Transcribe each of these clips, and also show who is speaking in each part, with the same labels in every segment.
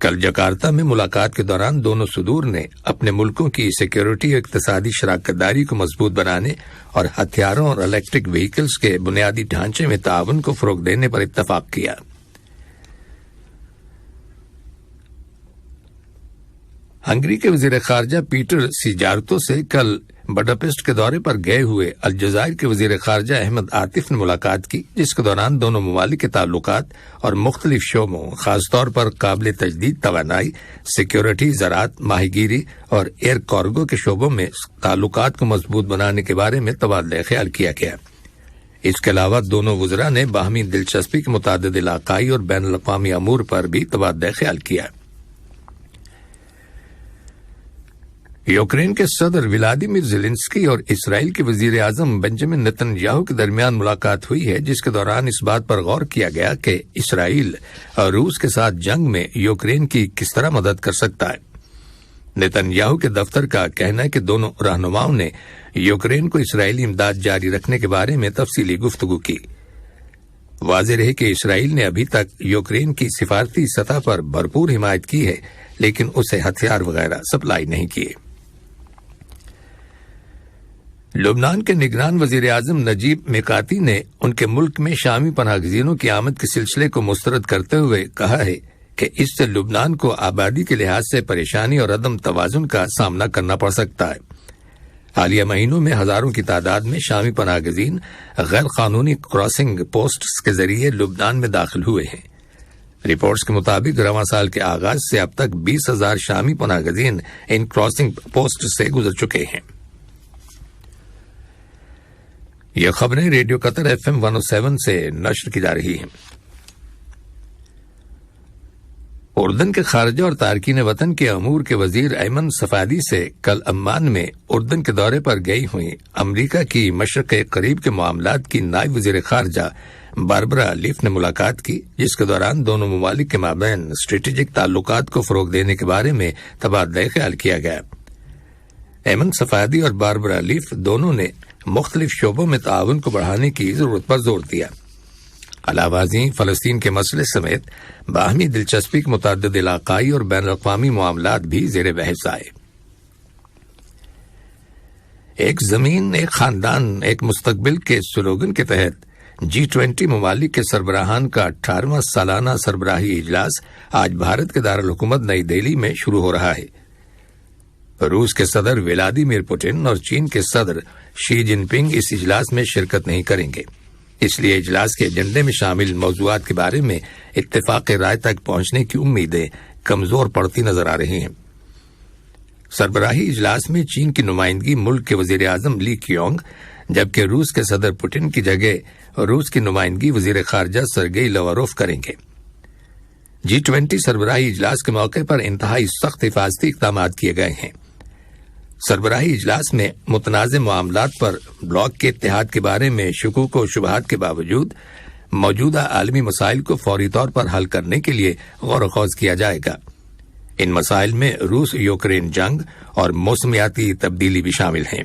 Speaker 1: کل جکارتا میں ملاقات کے دوران دونوں صدور نے اپنے ملکوں کی سیکیورٹی اور اقتصادی شراکت داری کو مضبوط بنانے اور ہتھیاروں اور الیکٹرک وہیکلز کے بنیادی ڈھانچے میں تعاون کو فروغ دینے پر اتفاق کیا۔ ہنگری کے وزیر خارجہ پیٹر سیجارتو سے کل بڈاپسٹ کے دورے پر گئے ہوئے الجزائر کے وزیر خارجہ احمد عاطف نے ملاقات کی، جس کے دوران دونوں ممالک کے تعلقات اور مختلف شعبوں، خاص طور پر قابل تجدید توانائی، سیکیورٹی، زراعت، ماہی گیری اور ایئر کارگو کے شعبوں میں تعلقات کو مضبوط بنانے کے بارے میں تبادلہ خیال کیا گیا۔ اس کے علاوہ دونوں وزراء نے باہمی دلچسپی کے متعدد علاقائی اور بین الاقوامی امور پر بھی تبادلہ خیال کیا۔ یوکرین کے صدر ولادیمیر زیلنسکی اور اسرائیل کے وزیر اعظم بنجامن نتن یاہو کے درمیان ملاقات ہوئی ہے، جس کے دوران اس بات پر غور کیا گیا کہ اسرائیل اور روس کے ساتھ جنگ میں یوکرین کی کس طرح مدد کر سکتا ہے۔ نتن یاہو کے دفتر کا کہنا ہے کہ دونوں رہنماؤں نے یوکرین کو اسرائیلی امداد جاری رکھنے کے بارے میں تفصیلی گفتگو کی۔ واضح رہے کہ اسرائیل نے ابھی تک یوکرین کی سفارتی سطح پر بھرپور حمایت کی ہے، لیکن اسے ہتھیار وغیرہ سپلائی نہیں کیے۔ لبنان کے نگران وزیر اعظم نجیب میقاتی نے ان کے ملک میں شامی پناہ گزینوں کی آمد کے سلسلے کو مسترد کرتے ہوئے کہا ہے کہ اس سے لبنان کو آبادی کے لحاظ سے پریشانی اور عدم توازن کا سامنا کرنا پڑ سکتا ہے۔ حالیہ مہینوں میں ہزاروں کی تعداد میں شامی پناہ گزین غیر قانونی کراسنگ پوسٹس کے ذریعے لبنان میں داخل ہوئے ہیں۔ رپورٹس کے مطابق رواں سال کے آغاز سے اب تک 20,000 شامی پناہ گزین ان کراسنگ پوسٹ سے گزر چکے ہیں۔ یہ خبریں ریڈیو قطر FM 107 سے نشر کی جا رہی ہیں۔ اردن کے خارجہ اور تارکین وطن کے امور کے وزیر ایمن صفادی سے کل عمان میں اردن کے دورے پر گئی ہوئی امریکہ کی مشرق قریب کے معاملات کی نائب وزیر خارجہ باربرا لیف نے ملاقات کی، جس کے دوران دونوں ممالک کے مابین اسٹریٹجک تعلقات کو فروغ دینے کے بارے میں تبادلہ خیال کیا گیا۔ ایمن صفادی اور باربرا لیف دونوں نے مختلف شعبوں میں تعاون کو بڑھانے کی ضرورت پر زور دیا۔ علاوہ ازیں فلسطین کے مسئلے سمیت باہمی دلچسپی کے متعدد علاقائی اور بین الاقوامی معاملات بھی زیر بحث آئے۔ ایک زمین، ایک خاندان، ایک مستقبل کے سلوگن کے تحت G20 ممالک کے سربراہان کا 18واں سالانہ سربراہی اجلاس آج بھارت کے دارالحکومت نئی دہلی میں شروع ہو رہا ہے۔ روس کے صدر ولادیمیر پوٹن اور چین کے صدر شی جن پنگ اس اجلاس میں شرکت نہیں کریں گے، اس لیے اجلاس کے ایجنڈے میں شامل موضوعات کے بارے میں اتفاق رائے تک پہنچنے کی امیدیں کمزور پڑتی نظر آ رہی ہیں۔ سربراہی اجلاس میں چین کی نمائندگی ملک کے وزیر اعظم لی کیونگ، جبکہ روس کے صدر پوٹن کی جگہ روس کی نمائندگی وزیر خارجہ سرگئی لاواروف کریں گے۔ G20 سربراہی اجلاس کے موقع پر انتہائی سخت حفاظتی اقدامات کیے گئے ہیں۔ سربراہی اجلاس میں متنازع معاملات پر بلاک کے اتحاد کے بارے میں شکوک و شبہات کے باوجود موجودہ عالمی مسائل کو فوری طور پر حل کرنے کے لیے غور و خوض کیا جائے گا۔ ان مسائل میں روس یوکرین جنگ اور موسمیاتی تبدیلی بھی شامل ہیں۔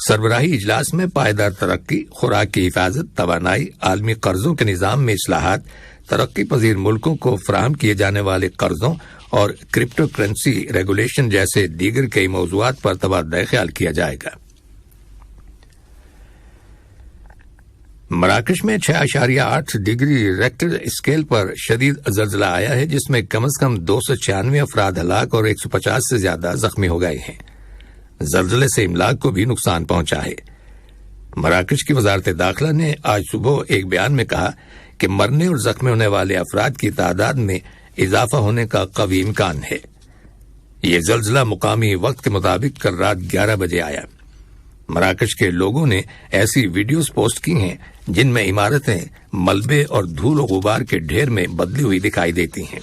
Speaker 1: سربراہی اجلاس میں پائیدار ترقی، خوراک کی حفاظت، توانائی، عالمی قرضوں کے نظام میں اصلاحات، ترقی پذیر ملکوں کو فراہم کیے جانے والے قرضوں اور کرپٹو کرنسی ریگولیشن جیسے دیگر کئی موضوعات پر تبادلہ خیال کیا جائے گا۔ مراکش میں 6.8 ڈگری ریکٹر اسکیل پر شدید زلزلہ آیا ہے، جس میں کم از کم 296 افراد ہلاک اور 150 سے زیادہ زخمی ہو گئے ہیں۔ زلزلے سے املاک کو بھی نقصان پہنچا ہے۔ مراکش کی وزارت داخلہ نے آج صبح ایک بیان میں کہا کہ مرنے اور زخمی ہونے والے افراد کی تعداد میں اضافہ ہونے کا قوی امکان ہے۔ یہ زلزلہ مقامی وقت کے مطابق کل رات 11 بجے آیا۔ مراکش کے لوگوں نے ایسی ویڈیوز پوسٹ کی ہیں جن میں عمارتیں ملبے اور دھول و غبار کے ڈھیر میں بدلی ہوئی دکھائی دیتی ہیں۔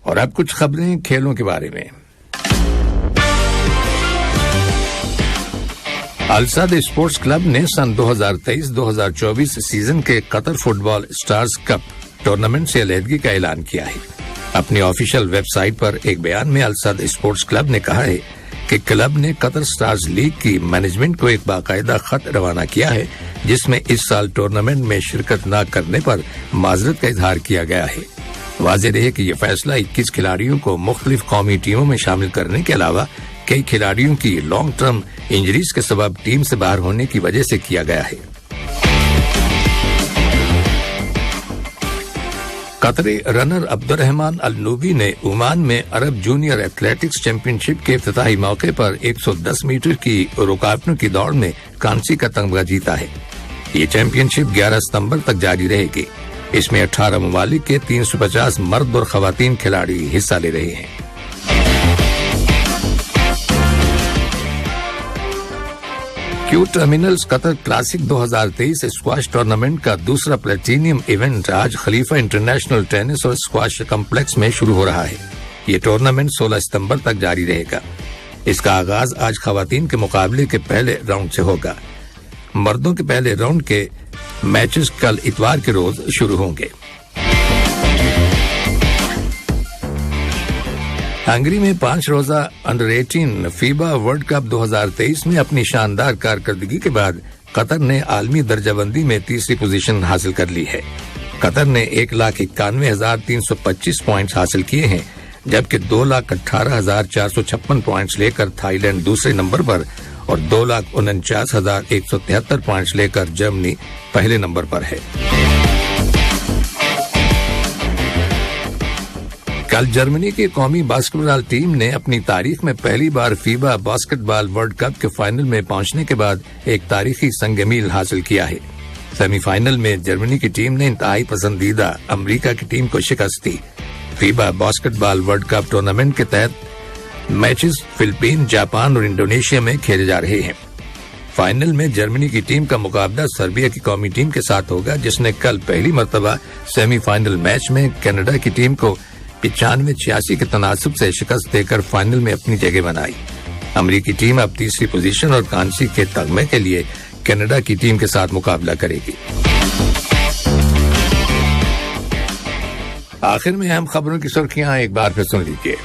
Speaker 1: اور اب کچھ خبریں کھیلوں کے بارے میں۔ الصاد اسپورٹس کلب نے سن 2023-2024 سیزن کے قطر فٹ بال اسٹارز کپ ٹورنامنٹ سے علیحدگی کا اعلان کیا ہے۔ اپنی آفیشیل ویب سائٹ پر ایک بیان میں الصاد اسپورٹس کلب نے کہا ہے کہ کلب نے قطر سٹارز لیگ کی مینجمنٹ کو ایک باقاعدہ خط روانہ کیا ہے جس میں اس سال ٹورنامنٹ میں شرکت نہ کرنے پر معذرت کا اظہار کیا گیا ہے۔ واضح رہے کہ یہ فیصلہ 21 کھلاڑیوں کو مختلف قومی ٹیموں میں شامل کرنے کے علاوہ کئی کھلاڑیوں کی لانگ ٹرم انجریز کے سبب ٹیم سے باہر ہونے کی وجہ سے کیا گیا ہے۔ قطری رنر عبد الرحمان النوبی نے عمان میں عرب جونیئر ایتھلیٹکس چیمپئن شپ کے افتتاحی موقع پر 110 میٹر کی رکاوٹوں کی دوڑ میں کانسی کا تمغہ جیتا ہے۔ یہ چیمپئن شپ 11 ستمبر تک جاری رہے گی۔ اس میں 18 ممالک کے 350 مرد اور خواتین کھلاڑی حصہ لے رہے ہیں۔ کیو ٹرمینلز قطر کلاسک 2023 اسکواش ٹورنامنٹ کا دوسرا پلیٹینیم ایونٹ آج خلیفہ انٹرنیشنل ٹینس اور اسکواش کمپلیکس میں شروع ہو رہا ہے۔ یہ ٹورنامنٹ 16 ستمبر تک جاری رہے گا۔ اس کا آغاز آج خواتین کے مقابلے کے پہلے راؤنڈ سے ہوگا۔ مردوں کے پہلے راؤنڈ کے میچز کل اتوار کے روز شروع ہوں گے۔ ہنگری میں 5 روزہ انڈر 18 فیبا ورلڈ کپ 2023 میں اپنی شاندار کارکردگی کے بعد قطر نے عالمی درجہ بندی میں تیسری پوزیشن حاصل کر لی ہے۔ قطر نے 1,91,325 پوائنٹس حاصل کیے ہیں، جبکہ 2,18,456 پوائنٹس لے کر تھائی لینڈ دوسرے نمبر پر اور 2,49,173 پوائنٹس لے کر جرمنی پہلے نمبر پر ہے۔ کل جرمنی کی قومی باسکٹ بال ٹیم نے اپنی تاریخ میں پہلی بار فیبا باسکٹ بال ورلڈ کپ کے فائنل میں پہنچنے کے بعد ایک تاریخی سنگ میل حاصل کیا ہے۔ سیمی فائنل میں جرمنی کی ٹیم نے انتہائی پسندیدہ امریکہ کی ٹیم کو شکست دی۔ فیبا باسکٹ بال ورلڈ کپ ٹورنامنٹ کے تحت میچز فلپین، جاپان اور انڈونیشیا میں کھیلے جا رہے ہیں۔ فائنل میں جرمنی کی ٹیم کا مقابلہ سربیا کی قومی ٹیم کے ساتھ ہوگا، جس نے کل پہلی مرتبہ سیمی فائنل میچ میں کینیڈا کی ٹیم کو 95-86 کے تناسب سے شکست دے کر فائنل میں اپنی جگہ بنائی۔ امریکی ٹیم اب تیسری پوزیشن اور کانسی کے تمغے کے لیے کینیڈا کی ٹیم کے ساتھ مقابلہ کرے گی۔ آخر میں اہم خبروں کی سرخیاں ایک بار پھر سن لیجیے۔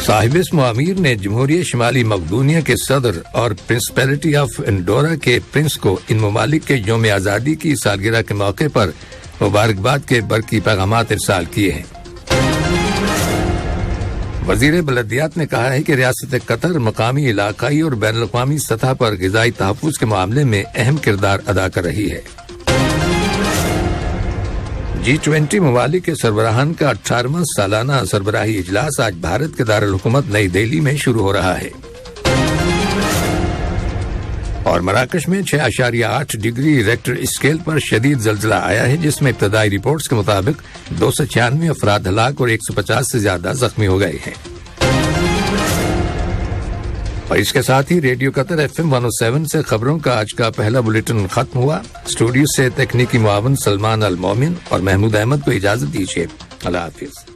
Speaker 1: صاحب اسم امیر نے جمہوریہ شمالی مقدونیہ کے صدر اور پرنسپیلٹی آف انڈورا کے پرنس کو ان ممالک کے یوم آزادی کی سالگرہ کے موقع پر مبارکباد کے برقی پیغامات ارسال کیے ہیں۔ وزیر بلدیات نے کہا ہے کہ ریاست قطر مقامی، علاقائی اور بین الاقوامی سطح پر غذائی تحفظ کے معاملے میں اہم کردار ادا کر رہی ہے۔ G20 ممالک کے سربراہان کا 18واں سالانہ سربراہی اجلاس آج بھارت کے دارالحکومت نئی دہلی میں شروع ہو رہا ہے۔ اور مراکش میں 6.8 ڈگری ریکٹر اسکیل پر شدید زلزلہ آیا ہے، جس میں ابتدائی رپورٹس کے مطابق 296 افراد ہلاک اور 150 سے زیادہ زخمی ہو گئے ہیں۔ اور اس کے ساتھ ہی ریڈیو قطر FM 107 سے خبروں کا آج کا پہلا بلیٹن ختم ہوا۔ اسٹوڈیو سے تکنیکی معاون سلمان المومن اور محمود احمد کو اجازت دیجیے۔ اللہ حافظ۔